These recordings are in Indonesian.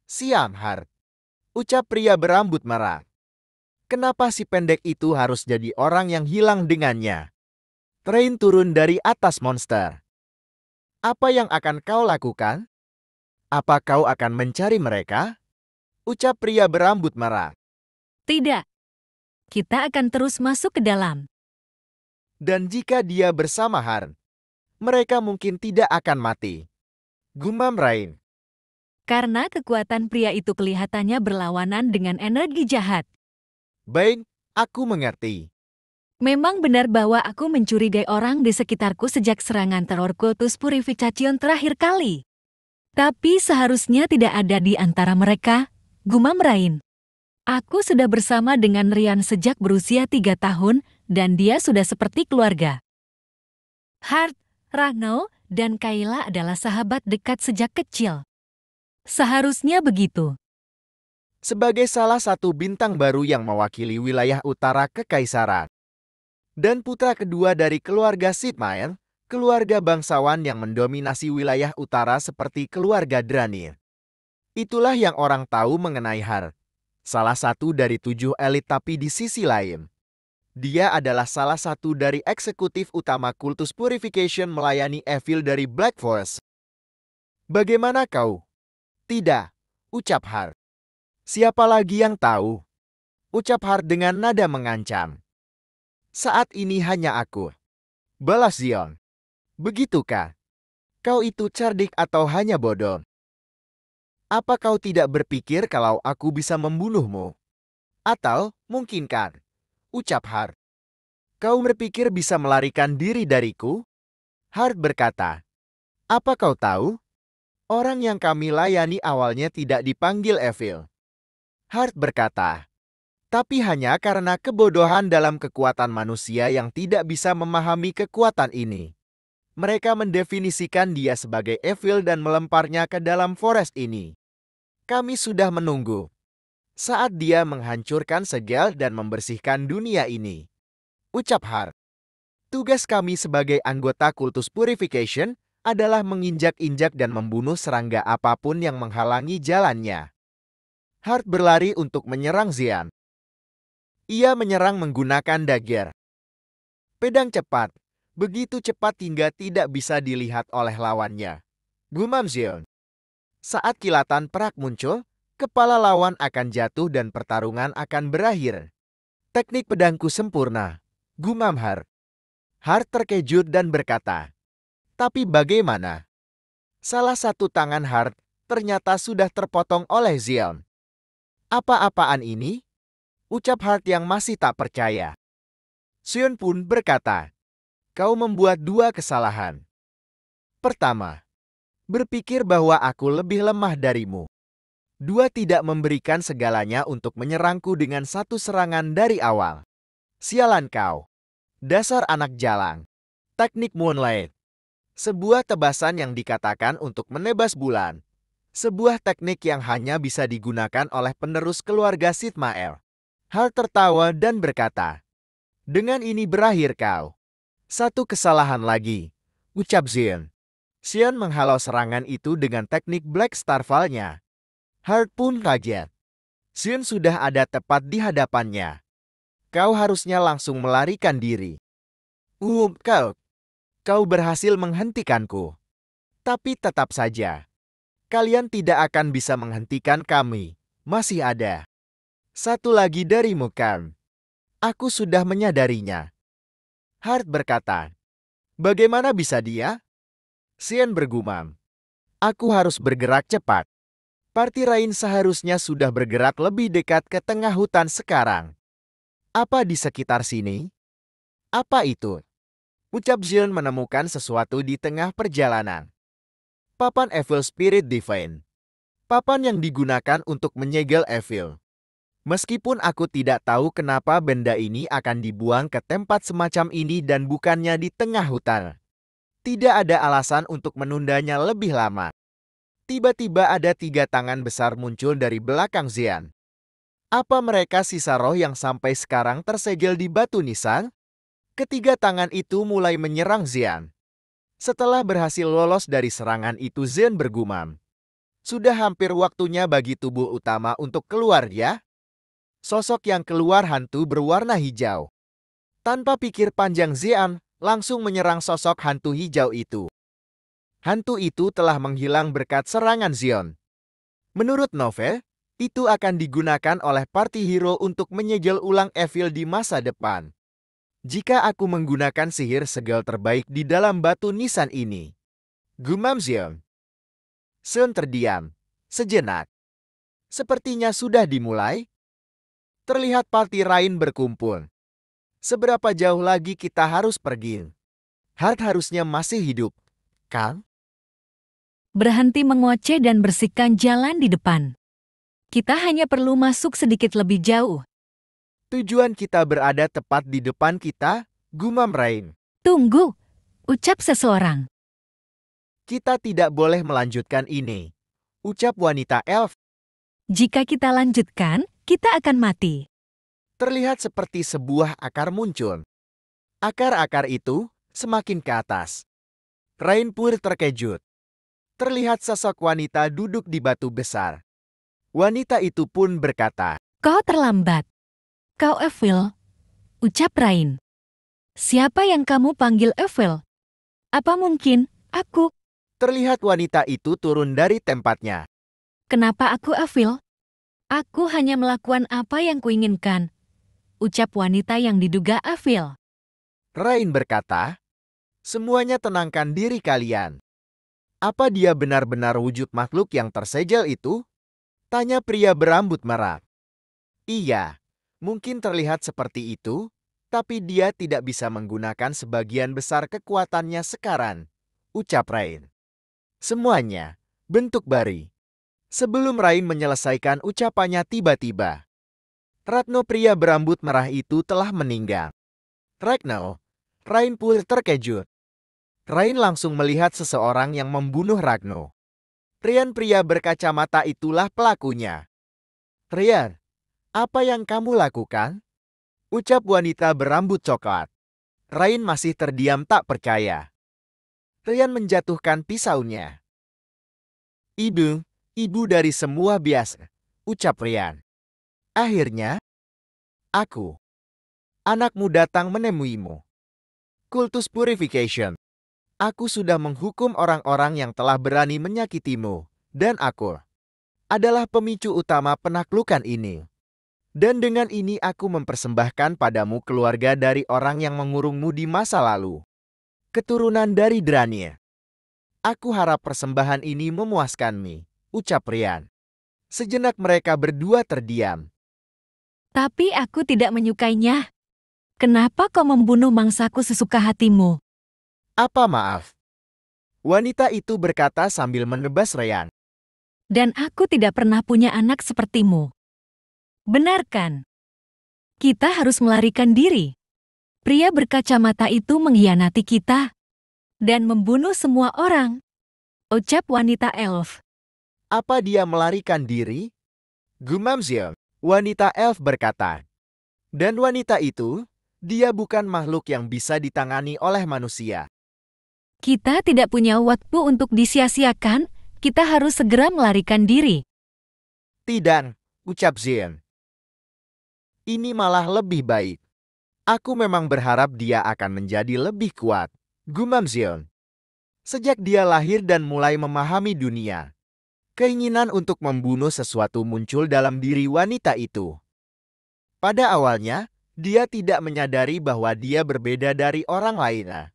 Siam Hart, ucap pria berambut merah. Kenapa si pendek itu harus jadi orang yang hilang dengannya? Train turun dari atas monster. Apa yang akan kau lakukan? Apa kau akan mencari mereka? Ucap pria berambut merah. Tidak, kita akan terus masuk ke dalam. Dan jika dia bersama Hart, mereka mungkin tidak akan mati. Gumam Rain. Karena kekuatan pria itu kelihatannya berlawanan dengan energi jahat. Baik, aku mengerti. Memang benar bahwa aku mencurigai orang di sekitarku sejak serangan teror kultus Purification terakhir kali. Tapi seharusnya tidak ada di antara mereka, gumam Rain. Aku sudah bersama dengan Rian sejak berusia 3 tahun, dan dia sudah seperti keluarga. Hart, Ragnar, dan Kayla adalah sahabat dekat sejak kecil. Seharusnya begitu. Sebagai salah satu bintang baru yang mewakili wilayah utara kekaisaran, dan putra kedua dari keluarga Sidmael, keluarga bangsawan yang mendominasi wilayah utara seperti keluarga Dranir. Itulah yang orang tahu mengenai Hart. Salah satu dari 7 elit, tapi di sisi lain, dia adalah salah satu dari eksekutif utama kultus Purification melayani Evil dari Black Forest. Bagaimana kau? Tidak, ucap Hart. Siapa lagi yang tahu? Ucap Hart dengan nada mengancam. Saat ini hanya aku. Balas Zion. Begitukah? Kau itu cerdik atau hanya bodoh? Apa kau tidak berpikir kalau aku bisa membunuhmu? Atau, mungkinkah? Ucap Hart. Kau berpikir bisa melarikan diri dariku? Hart berkata. Apa kau tahu? Orang yang kami layani awalnya tidak dipanggil Evil. Hart berkata. Tapi hanya karena kebodohan dalam kekuatan manusia yang tidak bisa memahami kekuatan ini. Mereka mendefinisikan dia sebagai Evil dan melemparnya ke dalam forest ini. Kami sudah menunggu. Saat dia menghancurkan segel dan membersihkan dunia ini. Ucap Hart. Tugas kami sebagai anggota kultus Purification adalah menginjak-injak dan membunuh serangga apapun yang menghalangi jalannya. Hart berlari untuk menyerang Xian. Ia menyerang menggunakan dagger. Pedang cepat, begitu cepat hingga tidak bisa dilihat oleh lawannya. Gumam Xion. Saat kilatan perak muncul, kepala lawan akan jatuh dan pertarungan akan berakhir. Teknik pedangku sempurna. Gumam Hart. Hart terkejut dan berkata, tapi bagaimana? Salah satu tangan Hart ternyata sudah terpotong oleh Xion. Apa-apaan ini? Ucap Hart yang masih tak percaya. Xion pun berkata, kau membuat 2 kesalahan. Pertama, berpikir bahwa aku lebih lemah darimu. 2, tidak memberikan segalanya untuk menyerangku dengan 1 serangan dari awal. Sialan kau. Dasar anak jalang. Teknik Moonlight. Sebuah tebasan yang dikatakan untuk menebas bulan. Sebuah teknik yang hanya bisa digunakan oleh penerus keluarga Sidmael. Hart tertawa dan berkata, dengan ini berakhir kau. 1 kesalahan lagi. Ucap Xion. Xion menghalau serangan itu dengan teknik Black Starfall-nya. Hart pun kaget. Xion sudah ada tepat di hadapannya. Kau harusnya langsung melarikan diri. Kau berhasil menghentikanku. Tapi tetap saja, kalian tidak akan bisa menghentikan kami. Masih ada 1 lagi darimu kan? Aku sudah menyadarinya. Hart berkata, bagaimana bisa dia? Xion bergumam. Aku harus bergerak cepat. Parti Rain seharusnya sudah bergerak lebih dekat ke tengah hutan sekarang. Apa di sekitar sini? Apa itu? Ucap Xion menemukan sesuatu di tengah perjalanan. Papan Evil Spirit Divine. Papan yang digunakan untuk menyegel Evil. Meskipun aku tidak tahu kenapa benda ini akan dibuang ke tempat semacam ini dan bukannya di tengah hutan. Tidak ada alasan untuk menundanya lebih lama. Tiba-tiba ada 3 tangan besar muncul dari belakang Xian. Apa mereka sisa roh yang sampai sekarang tersegel di batu nisan? Ketiga tangan itu mulai menyerang Xian. Setelah berhasil lolos dari serangan itu, Xian bergumam. Sudah hampir waktunya bagi tubuh utama untuk keluar ya. Sosok yang keluar hantu berwarna hijau. Tanpa pikir panjang Xian langsung menyerang sosok hantu hijau itu. Hantu itu telah menghilang berkat serangan Xion. Menurut novel, itu akan digunakan oleh party hero untuk menyegel ulang Evil di masa depan. Jika aku menggunakan sihir segel terbaik di dalam batu nisan ini. Gumam Xion. Seon terdiam. Sejenak. Sepertinya sudah dimulai. Terlihat party lain berkumpul. Seberapa jauh lagi kita harus pergi? Hart harusnya masih hidup, kan? Berhenti mengoceh dan bersihkan jalan di depan. Kita hanya perlu masuk sedikit lebih jauh. Tujuan kita berada tepat di depan kita, gumam Rain. Tunggu, ucap seseorang. Kita tidak boleh melanjutkan ini, ucap wanita elf. Jika kita lanjutkan, kita akan mati. Terlihat seperti sebuah akar muncul. Akar-akar itu semakin ke atas. Rain pun terkejut. Terlihat sosok wanita duduk di batu besar. Wanita itu pun berkata, Kau terlambat. Kau Evil, ucap Rain. Siapa yang kamu panggil Evil? Apa mungkin aku? terlihat wanita itu turun dari tempatnya. Kenapa aku Evil? Aku hanya melakukan apa yang kuinginkan, ucap wanita yang diduga Evil. Rain berkata, semuanya tenangkan diri kalian. Apa dia benar-benar wujud makhluk yang tersegel itu? Tanya pria berambut merah. Iya, mungkin terlihat seperti itu, tapi dia tidak bisa menggunakan sebagian besar kekuatannya sekarang, ucap Rain. Semuanya, bentuk bari. Sebelum Rain menyelesaikan ucapannya tiba-tiba, Ratno pria berambut merah itu telah meninggal. Ragno, Rain pun terkejut. Rain langsung melihat seseorang yang membunuh Ragno. Rian pria berkacamata itulah pelakunya. Rian, apa yang kamu lakukan? Ucap wanita berambut coklat. Rain masih terdiam tak percaya. Rian menjatuhkan pisaunya. Ibu dari semua biasa, ucap Rian. Akhirnya, anakmu datang menemuimu. Kultus Purification. Aku sudah menghukum orang-orang yang telah berani menyakitimu, dan aku adalah pemicu utama penaklukan ini. Dan dengan ini aku mempersembahkan padamu keluarga dari orang yang mengurungmu di masa lalu. Keturunan dari Drania. Aku harap persembahan ini memuaskanmu, ucap Rian. Sejenak mereka berdua terdiam. Tapi aku tidak menyukainya. Kenapa kau membunuh mangsaku sesuka hatimu? Apa maaf? Wanita itu berkata sambil menebas Rian. Dan aku tidak pernah punya anak sepertimu. Benarkan? Kita harus melarikan diri. Pria berkacamata itu mengkhianati kita dan membunuh semua orang, ucap wanita elf. Apa dia melarikan diri? Gumam Xion, wanita elf berkata. Dan wanita itu, dia bukan makhluk yang bisa ditangani oleh manusia. Kita tidak punya waktu untuk disia-siakan, kita harus segera melarikan diri. Tidak, ucap Xion. Ini malah lebih baik. Aku memang berharap dia akan menjadi lebih kuat, gumam Xion. Sejak dia lahir dan mulai memahami dunia, keinginan untuk membunuh sesuatu muncul dalam diri wanita itu. Pada awalnya, dia tidak menyadari bahwa dia berbeda dari orang lainnya.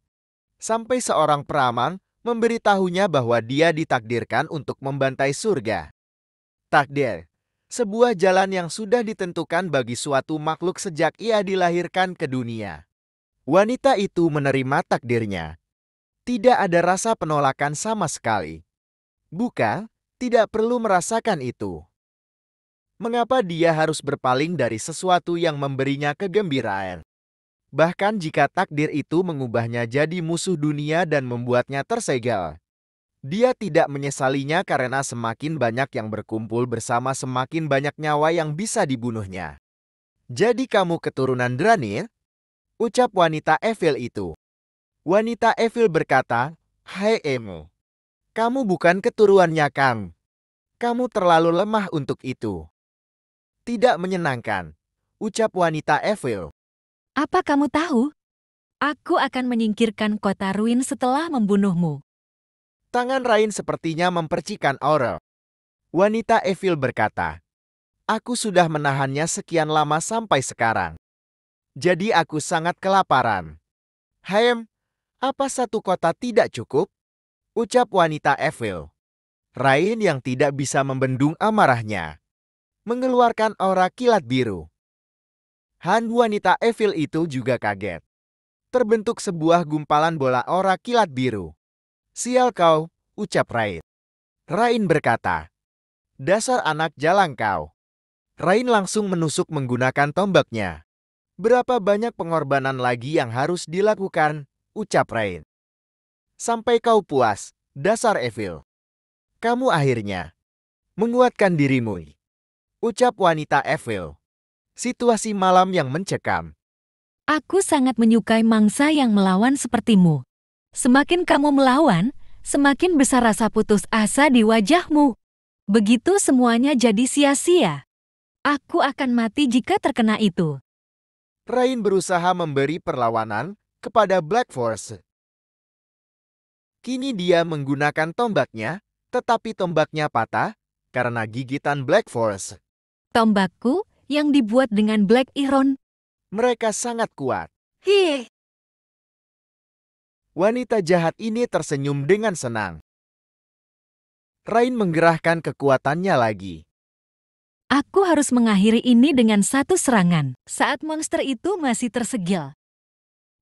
Sampai seorang peramal memberitahunya bahwa dia ditakdirkan untuk membantai surga. Takdir, sebuah jalan yang sudah ditentukan bagi suatu makhluk sejak ia dilahirkan ke dunia. Wanita itu menerima takdirnya. Tidak ada rasa penolakan sama sekali. Bukan, tidak perlu merasakan itu. Mengapa dia harus berpaling dari sesuatu yang memberinya kegembiraan? Bahkan jika takdir itu mengubahnya jadi musuh dunia dan membuatnya tersegel. Dia tidak menyesalinya karena semakin banyak yang berkumpul bersama semakin banyak nyawa yang bisa dibunuhnya. Jadi kamu keturunan Dranir? Ucap wanita Evil itu. Wanita Evil berkata, Hai Emu, kamu bukan keturunannya Kang. Kamu terlalu lemah untuk itu. Tidak menyenangkan, ucap wanita evil. Apa kamu tahu? Aku akan menyingkirkan kota ruin setelah membunuhmu. Tangan Rain sepertinya mempercikan Aurel. Wanita evil berkata, aku sudah menahannya sekian lama sampai sekarang. Jadi aku sangat kelaparan. Apa satu kota tidak cukup? Ucap wanita evil. Rain yang tidak bisa membendung amarahnya mengeluarkan aura kilat biru. Wanita evil itu juga kaget. Terbentuk sebuah gumpalan bola aura kilat biru. Sial kau, ucap Rain. Rain berkata, dasar anak jalang kau. Rain langsung menusuk menggunakan tombaknya. Berapa banyak pengorbanan lagi yang harus dilakukan, ucap Rain. Sampai kau puas, dasar evil. Kamu akhirnya menguatkan dirimu, ucap wanita evil. Situasi malam yang mencekam. Aku sangat menyukai mangsa yang melawan sepertimu. Semakin kamu melawan, semakin besar rasa putus asa di wajahmu. Begitu semuanya jadi sia-sia. Aku akan mati jika terkena itu. Rain berusaha memberi perlawanan kepada Black Force. Kini dia menggunakan tombaknya, tetapi tombaknya patah karena gigitan Black Force. Tombakku yang dibuat dengan Black Iron. Mereka sangat kuat. Hih. Wanita jahat ini tersenyum dengan senang. Rain menggerahkan kekuatannya lagi. Aku harus mengakhiri ini dengan satu serangan saat monster itu masih tersegel.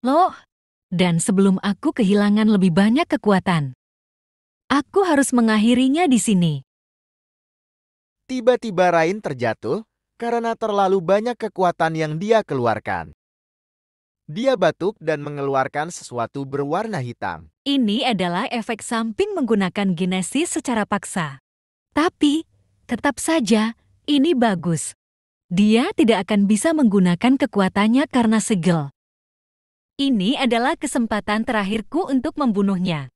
Loh, dan sebelum aku kehilangan lebih banyak kekuatan. Aku harus mengakhirinya di sini. Tiba-tiba Rain terjatuh karena terlalu banyak kekuatan yang dia keluarkan. Dia batuk dan mengeluarkan sesuatu berwarna hitam. Ini adalah efek samping menggunakan genesis secara paksa. Tapi, tetap saja, ini bagus. Dia tidak akan bisa menggunakan kekuatannya karena segel. Ini adalah kesempatan terakhirku untuk membunuhnya.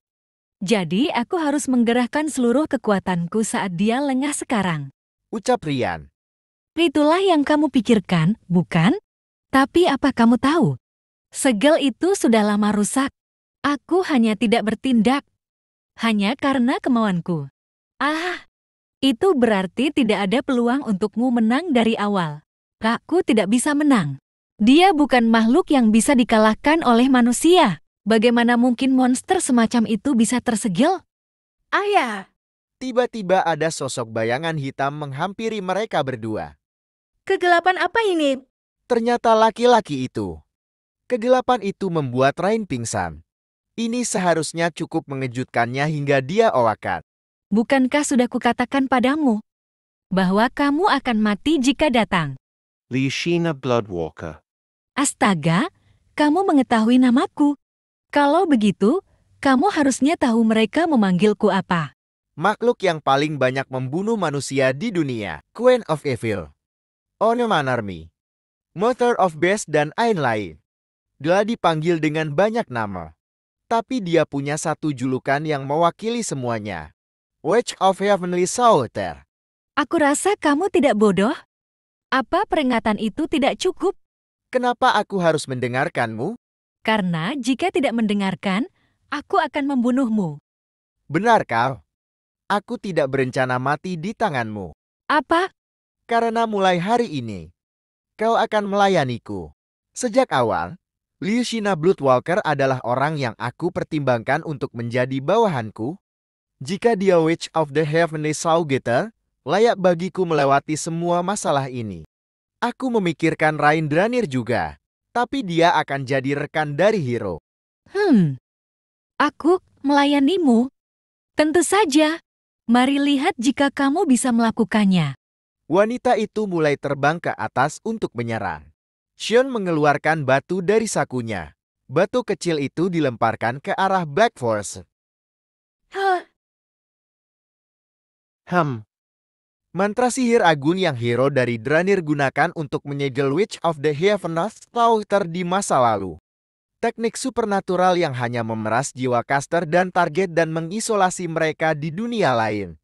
Jadi, aku harus menggerahkan seluruh kekuatanku saat dia lengah sekarang. Ucap Rian. Itulah yang kamu pikirkan, bukan? Tapi apa kamu tahu? Segel itu sudah lama rusak. Aku hanya tidak bertindak. Hanya karena kemauanku. Itu berarti tidak ada peluang untukmu menang dari awal. Aku tidak bisa menang. Dia bukan makhluk yang bisa dikalahkan oleh manusia. Bagaimana mungkin monster semacam itu bisa tersegel? Ayah! Tiba-tiba ada sosok bayangan hitam menghampiri mereka berdua. Kegelapan apa ini? Ternyata laki-laki itu. Kegelapan itu membuat Rain pingsan. Ini seharusnya cukup mengejutkannya hingga dia owakat. Bukankah sudah kukatakan padamu bahwa kamu akan mati jika datang? Liushina Bloodwalker. Astaga, kamu mengetahui namaku. Kalau begitu, kamu harusnya tahu mereka memanggilku apa. Makhluk yang paling banyak membunuh manusia di dunia. Queen of Evil. Onomanarmi. Mother of Beast dan lain-lain. Dia dipanggil dengan banyak nama. Tapi dia punya satu julukan yang mewakili semuanya. Witch of Heavenly Slaughter. Aku rasa kamu tidak bodoh. Apa peringatan itu tidak cukup? Kenapa aku harus mendengarkanmu? Karena jika tidak mendengarkan, aku akan membunuhmu. Benar kau. Aku tidak berencana mati di tanganmu. Apa? Karena mulai hari ini, kau akan melayaniku. Sejak awal, Liushina Bloodwalker adalah orang yang aku pertimbangkan untuk menjadi bawahanku. Jika dia Witch of the Heavenly Slaughter, layak bagiku melewati semua masalah ini. Aku memikirkan Rain Dranir juga, tapi dia akan jadi rekan dari Hero. Aku melayanimu? Tentu saja. Mari lihat jika kamu bisa melakukannya. Wanita itu mulai terbang ke atas untuk menyerang. Xion mengeluarkan batu dari sakunya. Batu kecil itu dilemparkan ke arah Black Force. Mantra sihir agung yang Hero dari Dranir gunakan untuk menyegel Witch of the Heavenly Slaughter di masa lalu. Teknik supernatural yang hanya memeras jiwa caster dan target dan mengisolasi mereka di dunia lain.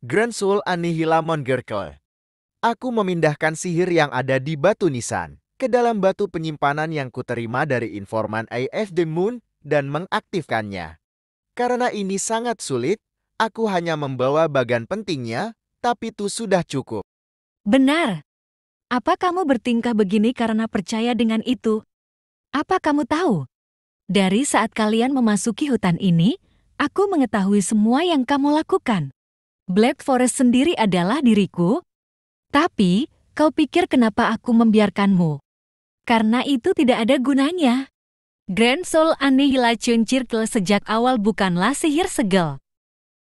Grand Soul Annihilamon Gerkel. Aku memindahkan sihir yang ada di batu nisan ke dalam batu penyimpanan yang kuterima dari informan AFD Moon dan mengaktifkannya. Karena ini sangat sulit, aku hanya membawa bagian pentingnya, tapi itu sudah cukup. Benar. Apa kamu bertingkah begini karena percaya dengan itu? Apa kamu tahu? Dari saat kalian memasuki hutan ini, aku mengetahui semua yang kamu lakukan. Black Forest sendiri adalah diriku. Tapi, kau pikir kenapa aku membiarkanmu? Karena itu tidak ada gunanya. Grand Soul Annihilation Circle sejak awal bukanlah sihir segel.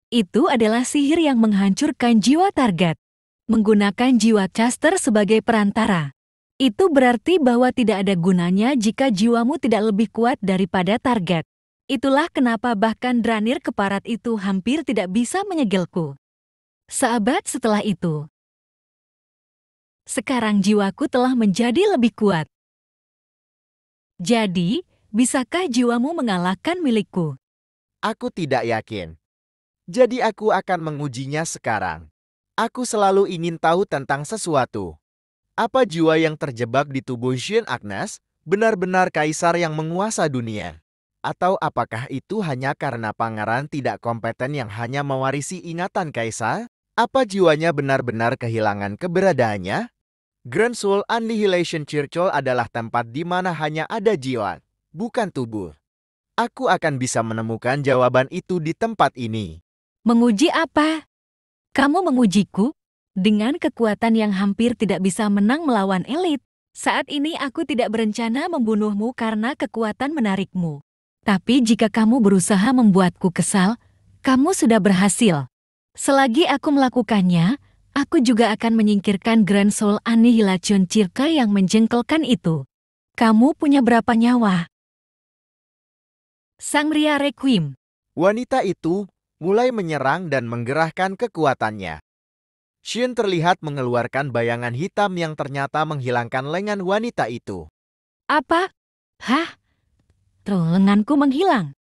Itu adalah sihir yang menghancurkan jiwa target. Menggunakan jiwa caster sebagai perantara. Itu berarti bahwa tidak ada gunanya jika jiwamu tidak lebih kuat daripada target. Itulah kenapa bahkan Dranir keparat itu hampir tidak bisa menyegelku. Seabad setelah itu, sekarang jiwaku telah menjadi lebih kuat. Jadi, bisakah jiwamu mengalahkan milikku? Aku tidak yakin. Jadi aku akan mengujinya sekarang. Aku selalu ingin tahu tentang sesuatu. Apa jiwa yang terjebak di tubuh Jean Agnes benar-benar kaisar yang menguasa dunia? Atau apakah itu hanya karena pangeran tidak kompeten yang hanya mewarisi ingatan kaisar? Apa jiwanya benar-benar kehilangan keberadaannya? Grand Soul Annihilation Circle adalah tempat di mana hanya ada jiwa, bukan tubuh. Aku akan bisa menemukan jawaban itu di tempat ini. Menguji apa? Kamu mengujiku? Dengan kekuatan yang hampir tidak bisa menang melawan elit. Saat ini aku tidak berencana membunuhmu karena kekuatan menarikmu. Tapi jika kamu berusaha membuatku kesal, kamu sudah berhasil. Selagi aku melakukannya, aku juga akan menyingkirkan Grand Soul Annihilation Circle yang menjengkelkan itu. Kamu punya berapa nyawa? Sangria Requiem. Wanita itu mulai menyerang dan menggerahkan kekuatannya. Shin terlihat mengeluarkan bayangan hitam yang ternyata menghilangkan lengan wanita itu. Apa? Hah? Lenganku menghilang.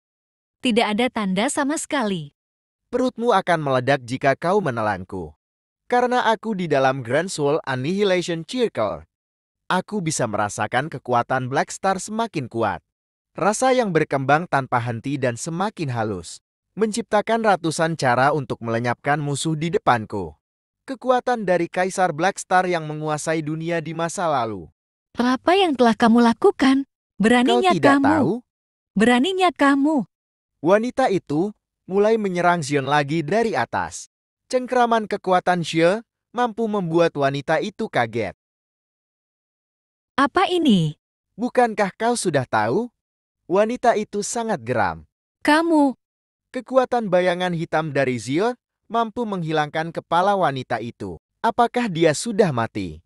Tidak ada tanda sama sekali. Perutmu akan meledak jika kau menelanku. Karena aku di dalam Grand Soul Annihilation Circle. Aku bisa merasakan kekuatan Black Star semakin kuat. Rasa yang berkembang tanpa henti dan semakin halus. Menciptakan ratusan cara untuk melenyapkan musuh di depanku. Kekuatan dari Kaisar Black Star yang menguasai dunia di masa lalu. Apa yang telah kamu lakukan? Beraninya Kau tidak kamu. tahu? Beraninya kamu. Wanita itu mulai menyerang Xion lagi dari atas. Cengkraman kekuatan Xie mampu membuat wanita itu kaget. Apa ini? Bukankah kau sudah tahu? Wanita itu sangat geram. Kamu. Kekuatan bayangan hitam dari Xion mampu menghilangkan kepala wanita itu. Apakah dia sudah mati?